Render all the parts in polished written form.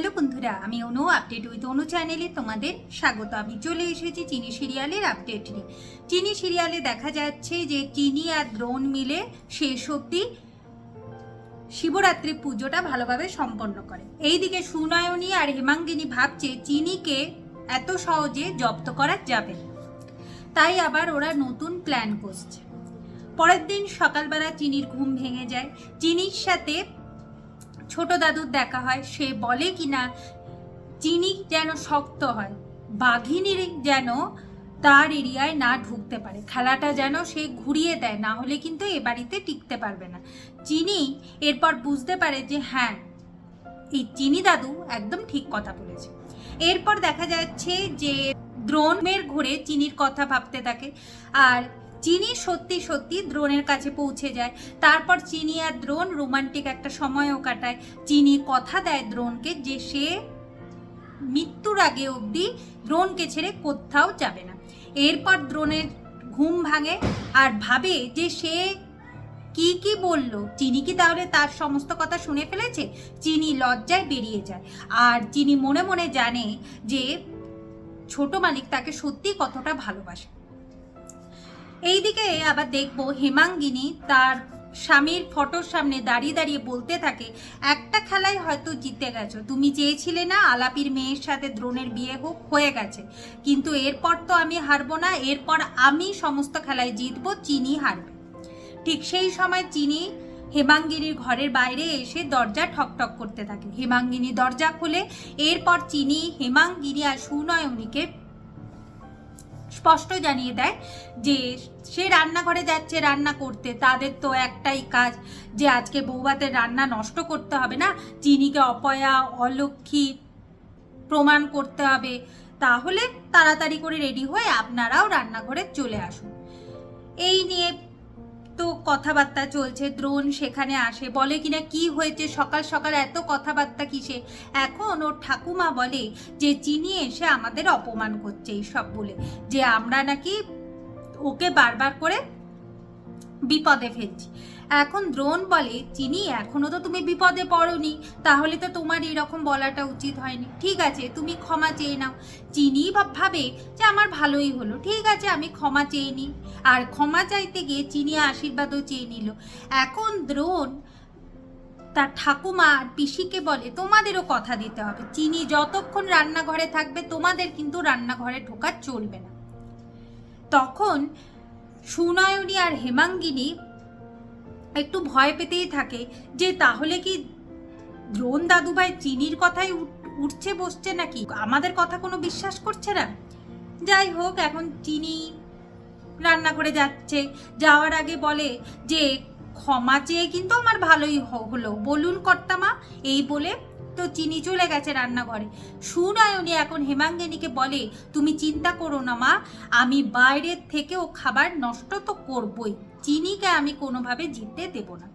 Hello বন্ধুরা, আমি অনু update with অনু চ্যানেলে তোমাদের স্বাগত। আমি চলে এসেছি চিনি সিরিয়ালের আপডেট নিয়ে। চিনি সিরিয়ালে দেখা যাচ্ছে যে চিনি আর দ্রোণ মিলে শেষ অবধি শিবরাত্রি পুজোটা ভালোভাবে সম্পন্ন করে। এইদিকে সুনয়নী আর হেমাঙ্গিনী ভাবছে চিনিকে এত সহজে জব্দ করা যাবে, তাই আবার ওরা নতুন প্ল্যান করছে। পরের দিন সকালবেলা চিনির ঘুম ভেঙে যায়। চিনির সাথে ছোট দাদুর দেখা হয়। সে বলে কিনা চিনি যেন শক্ত হয়, বাঘিনীর যেন তার এরিয়ায় না ঢুকতে পারে, খেলাটা যেন সে ঘুরিয়ে দেয়, না হলে কিন্তু এ বাড়িতে টিকতে পারবে না। চিনি এরপর বুঝতে পারে যে হ্যাঁ, এই চিনি দাদু একদম ঠিক কথা বলেছে। এরপর দেখা যাচ্ছে যে দ্রোণের ঘুরে চিনির কথা ভাবতে থাকে, আর চিনি সত্যি সত্যি দ্রোণের কাছে পৌঁছে যায়। তারপর চিনি আর দ্রোণ রোমান্টিক একটা সময়ও কাটায়। চিনি কথা দেয় দ্রোণকে যে সে মৃত্যুর আগে অবধি দ্রোণকে ছেড়ে কোথাও যাবে না। এরপর দ্রোণের ঘুম ভাঙে আর ভাবে যে সে কি বলল, চিনি কি তাহলে তার সমস্ত কথা শুনে ফেলেছে? চিনি লজ্জায় বেরিয়ে যায়, আর চিনি মনে মনে জানে যে ছোট মালিক তাকে সত্যি কতটা ভালোবাসে। এইদিকে আবার দেখবো হেমাঙ্গিনী তার স্বামীর ফটোর সামনে দাঁড়িয়ে দাঁড়িয়ে বলতে থাকে, একটা খেলায় হয়তো জিতে গেছো, তুমি চেয়েছিলে না আলাপির মেয়ের সাথে দ্রোণের বিয়ে হোক, হয়ে গেছে, কিন্তু এরপর তো আমি হারবো না, এরপর আমি সমস্ত খেলায় জিতবো, চিনি হারবে। ঠিক সেই সময় চিনি হেমাঙ্গিনীর ঘরের বাইরে এসে দরজা ঠকঠক করতে থাকে। হেমাঙ্গিনী দরজা খোলে। এরপর চিনি হেমাঙ্গিনী আর সুনয়নীকে স্পষ্ট জানিয়ে দেয় যে সে রান্নাঘরে যাচ্ছে রান্না করতে, তাদের তো একটাই কাজ যে আজকে বৌভাতের রান্না নষ্ট করতে হবে না, চিনিকে অপয়া অলক্ষী প্রমাণ করতে হবে, তাহলে তাড়াতাড়ি করে রেডি হয়ে আপনারাও রান্নাঘরে চলে আসুন। এই নিয়ে তো কথাবার্তা চলছে। দ্রোণ সেখানে আসে, বলে কিনা কি হয়েছে সকাল সকাল এত কথাবার্তা কিসে? এখন ওর ঠাকুমা বলে যে চিনি এসে আমাদের অপমান করছে এইসব বলে, যে আমরা নাকি ওকে বারবার করে বিপদে ফেলছি। এখন দ্রোণ বলে, চিনি এখনো তো তুমি বিপদে পড়োনি, তাহলে তো তোমার এরকম বলাটা উচিত হয়নি, ঠিক আছে তুমি ক্ষমা চেয়ে নাও। চিনি ভাবে যে আমার ভালোই হলো, ঠিক আছে আমি ক্ষমা চেয়ে নিই। আর ক্ষমা চাইতে গিয়ে চিনি আশীর্বাদও চেয়ে নিল। এখন দ্রোণ তার ঠাকুমা আর পিসিকে বলে, তোমাদেরও কথা দিতে হবে, চিনি যতক্ষণ রান্নাঘরে থাকবে তোমাদের কিন্তু রান্নাঘরে ঢোকা চলবে না। তখন সুনয়নী আর হেমাঙ্গিনী একটু ভয় পেতেই থাকে যে তাহলে কি দ্রোণ দাদুভাই চিনির কথাই উঠছে বসছে নাকি, আমাদের কথা কোনো বিশ্বাস করছে না। যাই হোক, এখন চিনি রান্না করে যাচ্ছে, যাওয়ার আগে বলে যে ক্ষমা চেয়ে কিন্তু আমার ভালোই হলো, বলুন কর্তামা, এই বলে তো চিনি চলে গেছে রান্নাঘরে। সুনয়নী এখন হেমাঙ্গিনীকে বলে, তুমি চিন্তা করো না মা, আমি বাইরের থেকেও খাবার নষ্ট তো করবই, চিনিকে আমি কোনোভাবে জিততে দেব না।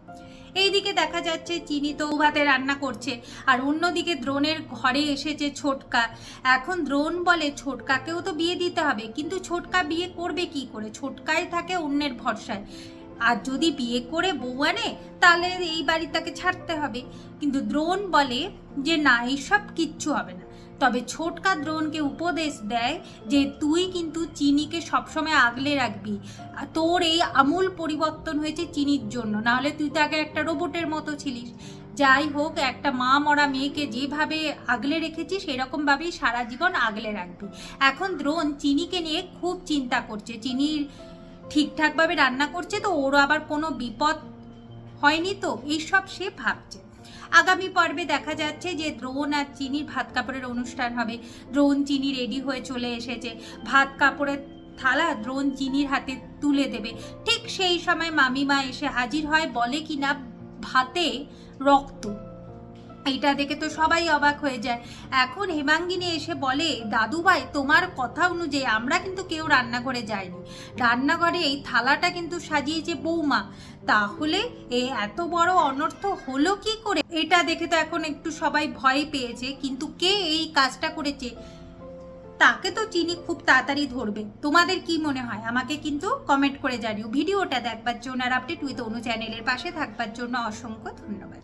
এইদিকে দেখা যাচ্ছে চিনি তো ভাতে রান্না করছে, আর অন্যদিকে দ্রোণের ঘরে এসেছে ছোটকা। এখন দ্রোণ বলে ছোটকাকেও তো বিয়ে দিতে হবে, কিন্তু ছোটকা বিয়ে করবে কি করে? ছোটকাই থাকে অন্যের ভরসায়, আর যদি বিয়ে করে বউ আনে তাহলে এই বাড়ি তাকে ছাড়তে হবে। কিন্তু দ্রোণ বলে যে না, এইসব কিচ্ছু হবে না। তবে ছোটকা দ্রোণকে উপদেশ দেয় যে তুই কিন্তু চিনিকে সবসময় আগলে রাখবি, তোর এই আমূল পরিবর্তন হয়েছে চিনির জন্য, নাহলে তুই তো আগে একটা রোবটের মতো ছিলিস। যাই হোক, একটা মা মরা মেয়েকে যেভাবে আগলে রেখেছিস সেরকমভাবেই সারা জীবন আগলে রাখবি। এখন দ্রোণ চিনিকে নিয়ে খুব চিন্তা করছে, চিনির ঠিকঠাকভাবে রান্না করছে তো, ওর আবার কোনো বিপদ হয়নি তো, এইসব সে ভাবছে। আগামী পর্বে দেখা যাচ্ছে যে দ্রোণ আর চিনির ভাত কাপড়ের অনুষ্ঠান হবে। দ্রোণ চিনি রেডি হয়ে চলে এসেছে, ভাত কাপড়ের থালা দ্রোণ চিনির হাতে তুলে দেবে। ঠিক সেই সময় মামিমা এসে হাজির হয়, বলে কিনা ভাতে রক্ত। এইটা দেখে তো সবাই অবাক হয়ে যায়। এখন হেমাঙ্গিনী এসে বলে, দাদুভাই তোমার কথা অনুযায়ী আমরা কিন্তু কেউ রান্নাঘরে যাইনি, রান্নাঘরে এই থালাটা কিন্তু সাজিয়েছে বৌমা, তাহলে এত বড় অনর্থ হলো কি করে? এটা দেখে তো এখন একটু সবাই ভয় পেয়েছে, কিন্তু কে এই কাজটা করেছে তাকে তো চিনি খুব তাড়াতাড়ি ধরবে। তোমাদের কি মনে হয় আমাকে কিন্তু কমেন্ট করে জানিও। ভিডিওটা দেখবার জন্য আর আপডেট উইথ অনু চ্যানেলের পাশে থাকবার জন্য অসংখ্য ধন্যবাদ।